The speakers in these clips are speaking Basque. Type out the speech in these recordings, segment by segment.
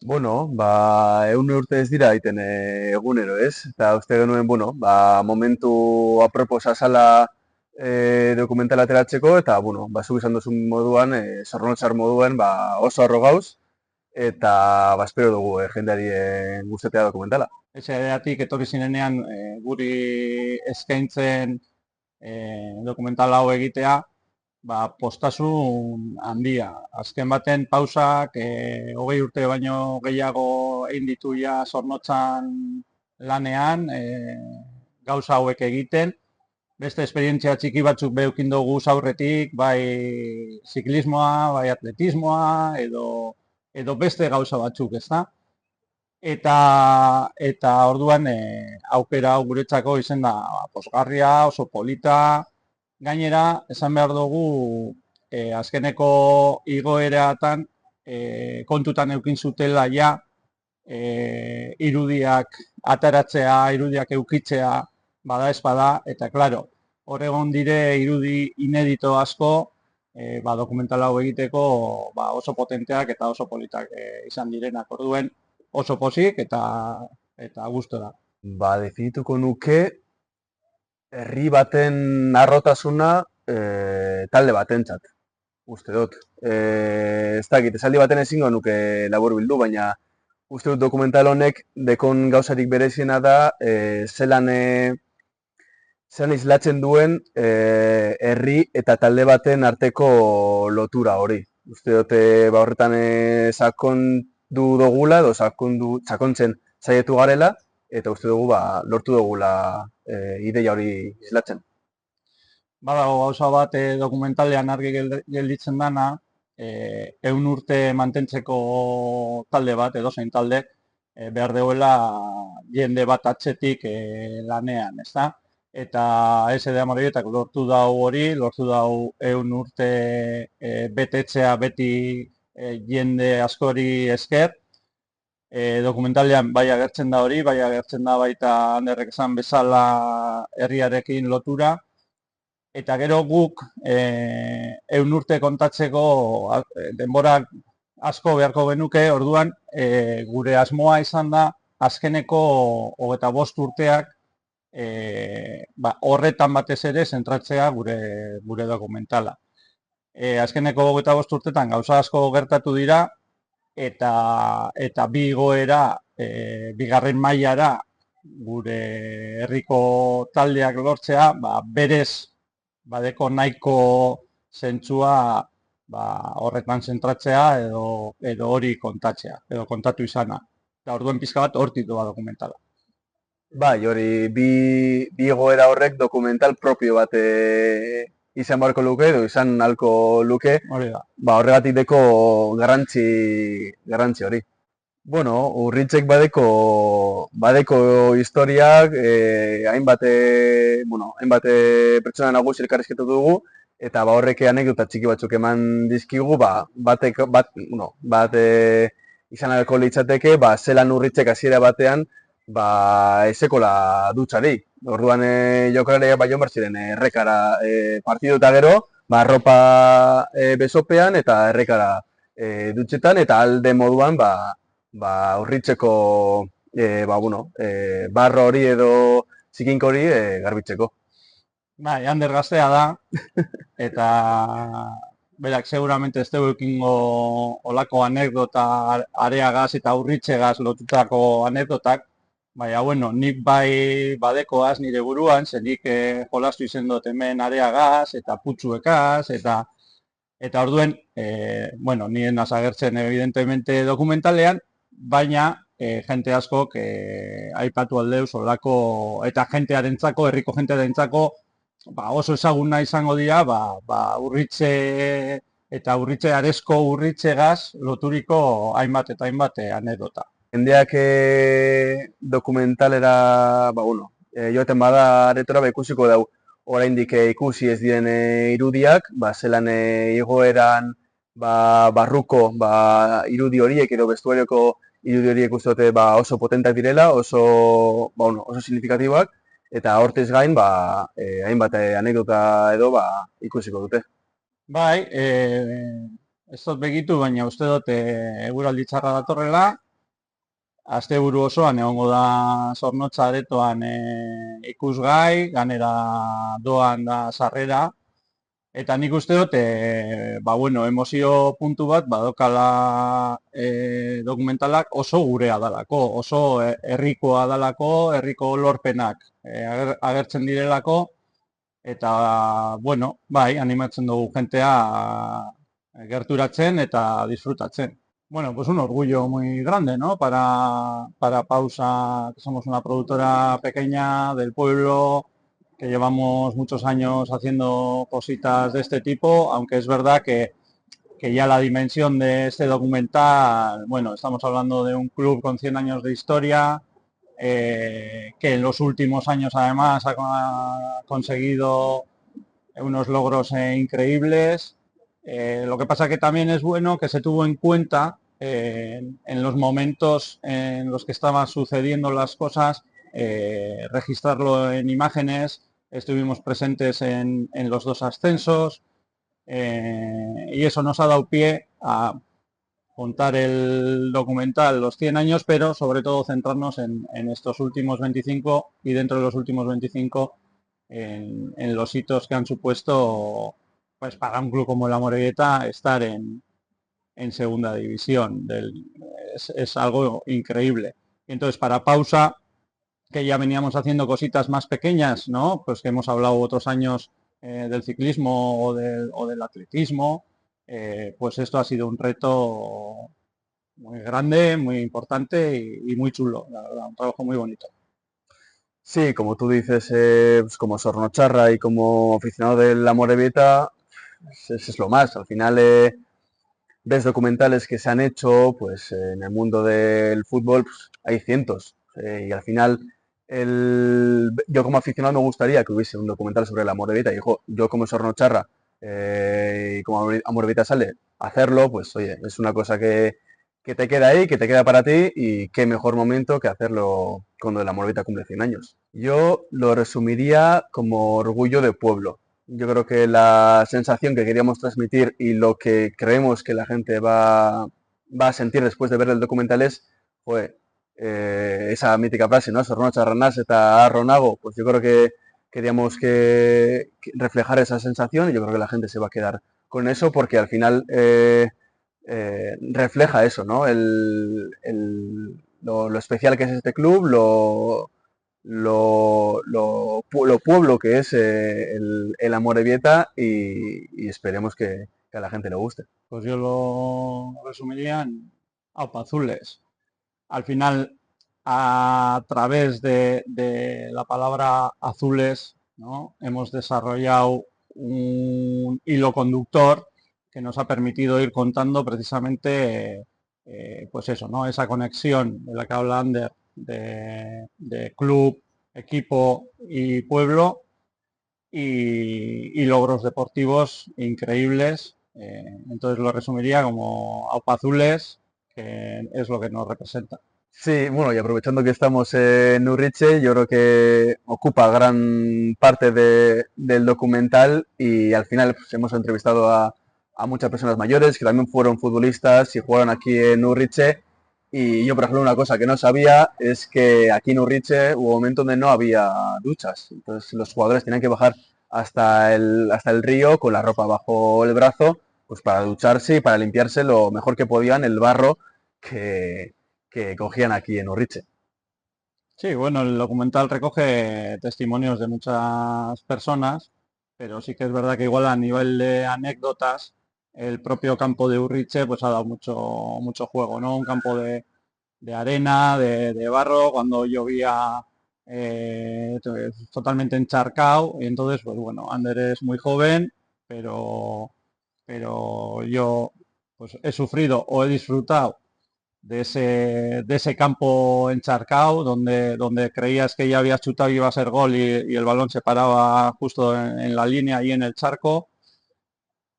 Ehun urte ez dira egiten egunero, ez? Eta uste genuen, momentu aproposa zala dokumentala ateratzeko, eta, zuk esan duzun moduan, zornotzar moduan, oso harro gauz, eta, espero dugu, jendeari gustatzea dokumentala. Esatik etorri zinenean guri eskaintzen dokumental hau egitea, postasun handia. Azken baten pausak 20 urte baino gehiago egin ditu ja Zornotzan lanean, gauza hauek egiten. Beste esperientzia txiki batzuk beheukin dugu aurretik, bai ziklismoa, bai atletismoa, edo beste gauza batzuk, ezta? Eta orduan aukera hau guretzako izen da posgarria, oso polita. Gainera, esan behar dugu azkeneko igoeratan kontutan eukin zutela ja irudiak ateratzea, irudiak eukitzea bada ez bada, eta klaro, hor egon dire irudi inedito asko dokumental hau egiteko oso potenteak eta oso politak izan direnak. Orduen oso pozik eta gustora. Definituko nuke, herri baten harrotasuna talde batentzat, uste dut. Ez dakit, esaldi baten ezingo nuke labur bildu, baina uste dut dokumental honek dekon gauzarik bereziena da zelan islatzen duen herri eta talde baten arteko lotura hori. Uste dut horretan sakondu dugula, edo sakontzen saietu garela, eta uste dugu lortu dugula ideia hori islatzen. Badago gauza bat dokumentalean argi gelditzen dana, 100 urte mantentzeko talde bat, edozein talde, behar deuela jende bat atzetik lanean, ezta? Eta SD Amorebitak lortu dau hori, lortu dau 100 urte betetzea beti jende askori esker. Dokumentalean bai agertzen da hori, bai agertzen da baita Anderrek esan bezala herriarekin lotura. Eta gero guk 100 urte kontatzeko denbora asko beharko genuke, orduan gure asmoa izan da azkeneko 25 urteak horretan batez ere zentratzea gure dokumentala. Azkeneko 25 urtetan gauza asko gertatu dira, eta bi igoera bigarren mailara gure herriko taldeak lortzea, berez badeko nahiko zentzua horretan zentratzea edo hori kontatzea, edo kontatu izana. Eta orduan pizka bat hortik doa dokumentala. Hori, bi egoera horrek dokumental propio bat izan beharko luke, edo izan halko luke, Hori da. Horregatik deko garrantzi hori. Urritzek badeko historiak, hainbat pertsona nagusi elkarrizketatu dugu, eta horrek anekdota txiki batzuk eman dizkigu, bat izan alko litzateke, zelan Urritzek hasiera batean, ezekola dutxarik. Orduan jokalariak bai joan ziren errekara partidu eta gero, arropa besopean eta errekara dutxetan, eta alde moduan Urritzeko barro hori edo zikinko hori garbitzeko. Ander gaztea da, eta berak seguramente ez dugu ekingo olako anekdota areagaz eta urritzegaz lotutako anekdotak, baina, nik bai badekoaz nire buruan, zenik jolastu izen dut hemen areagaz eta putzuekaz, eta orduen, nien agertzen evidentemente dokumentalean, baina jente askok aipatu aldeuz olako, eta jentearentzako, herriko jentearentzako, oso ezaguna izango dira, urritze eta urritze arezko urritzegaz loturiko hainbat eta hainbat anekdota. Jendeak dokumentalera, joaten bada aretora ikusiko dau oraindik ikusi ez diren irudiak, zelan igoeran barruko irudi horiek edo bestuarioko irudi horiek uste dute oso potentak direla, oso signifikatiboak, eta hortez gain, hainbat anekdota edo ikusiko dute. Bai, ez dut begitu, baina uste dut eguraldi txarra datorrela, Asteburu osoan egongo da Zornotza aretoan ikusgai, ganera doan da sarrera, eta nik uste dut, ba bueno, emozio puntu bat badokala dokumentalak oso gurea dalako, oso herrikoa dalako, herriko lorpenak agertzen direlako, eta, bueno, bai, animatzen dugu jentea gerturatzen eta disfrutatzen. Bueno, pues un orgullo muy grande, ¿no? Para Pausa, que somos una productora pequeña del pueblo, que llevamos muchos años haciendo cositas de este tipo, aunque es verdad que ya la dimensión de este documental, bueno, estamos hablando de un club con 100 años de historia, que en los últimos años además ha conseguido unos logros increíbles. Lo que pasa que también es bueno que se tuvo en cuenta en los momentos en los que estaban sucediendo las cosas, registrarlo en imágenes. Estuvimos presentes en los dos ascensos y eso nos ha dado pie a contar el documental los 100 años, pero sobre todo centrarnos en estos últimos 25 y dentro de los últimos 25 en los hitos que han supuesto pues para un club como la Morevieta estar en segunda división. Es algo increíble. Entonces, para Pausa, que ya veníamos haciendo cositas más pequeñas, ¿no? Pues que hemos hablado otros años del ciclismo o del atletismo, pues esto ha sido un reto muy grande, muy importante y muy chulo, la verdad, un trabajo muy bonito. Sí, como tú dices, pues como sornocharra y como aficionado de la Morevieta, es lo más. Al final ves documentales que se han hecho, pues en el mundo del fútbol pues, hay cientos. Y al final, yo como aficionado me gustaría que hubiese un documental sobre la Morevieta. Y yo como sornocharra y como a Morevieta sale, hacerlo, pues oye, es una cosa que te queda ahí, que te queda para ti y qué mejor momento que hacerlo cuando la Morevieta cumple 100 años. Yo lo resumiría como orgullo de pueblo. Yo creo que la sensación que queríamos transmitir y lo que creemos que la gente va a sentir después de ver el documental fue esa mítica frase, ¿no? Sornocha Ranás eta Ronago. Pues yo creo que queríamos que reflejar esa sensación y yo creo que la gente se va a quedar con eso porque al final refleja eso, ¿no? Lo especial que es este club, lo pueblo que es el Amorebieta y esperemos que a la gente le guste. Pues yo lo resumiría en Azules. Al final, a través de la palabra azules, ¿no? Hemos desarrollado un hilo conductor que nos ha permitido ir contando precisamente, pues eso, ¿no? Esa conexión de la que habla Ander de club, equipo y pueblo y logros deportivos increíbles. Entonces lo resumiría como Azules, que es lo que nos representa. Sí, bueno, y aprovechando que estamos en Urriche, yo creo que ocupa gran parte del documental y al final pues, hemos entrevistado a muchas personas mayores que también fueron futbolistas y jugaron aquí en Urriche. Y yo, por ejemplo, una cosa que no sabía es que aquí en Urriche hubo un momento donde no había duchas. Entonces los jugadores tenían que bajar hasta el río con la ropa bajo el brazo, pues para ducharse y para limpiarse lo mejor que podían el barro que, que cogían aquí en Urriche. Sí, bueno, el documental recoge testimonios de muchas personas, pero sí que es verdad que igual a nivel de anécdotas, el propio campo de Urriche pues ha dado mucho juego, ¿no? Un campo de arena, de barro, cuando llovía totalmente encharcado, y entonces, pues bueno, Ander es muy joven, pero yo pues he sufrido o he disfrutado de ese campo encharcado donde creías que ya habías chutado y iba a ser gol y el balón se paraba justo en la línea y en el charco.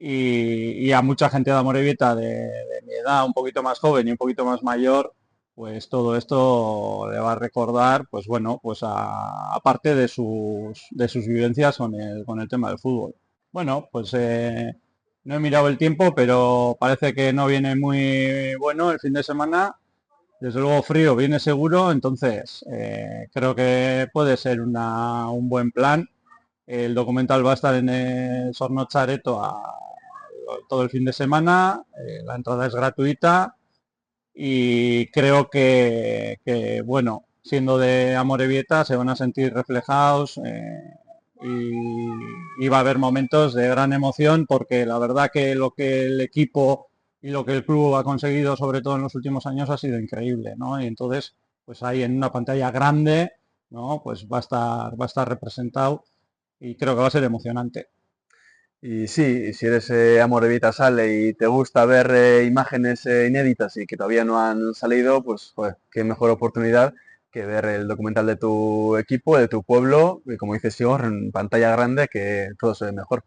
Y a mucha gente de Amorebieta de mi edad, un poquito más joven y un poquito más mayor, pues todo esto le va a recordar, pues bueno, pues aparte de sus vivencias con el tema del fútbol. Bueno, pues no he mirado el tiempo, pero parece que no viene muy bueno el fin de semana. desde luego frío viene seguro, entonces creo que puede ser un buen plan. El documental va a estar en el Sornocha Areto todo el fin de semana, la entrada es gratuita y creo bueno, siendo de Amorebieta, se van a sentir reflejados y va a haber momentos de gran emoción porque la verdad que lo que el equipo y lo que el club ha conseguido, sobre todo en los últimos años, ha sido increíble, ¿no? Y entonces, pues ahí en una pantalla grande, ¿no? Pues va a estar representado y creo que va a ser emocionante. Y sí, si eres Amorebieta sale y te gusta ver imágenes inéditas y que todavía no han salido, pues joder, qué mejor oportunidad que ver el documental de tu equipo, de tu pueblo, y como dices Igor, en pantalla grande, que todo se ve mejor.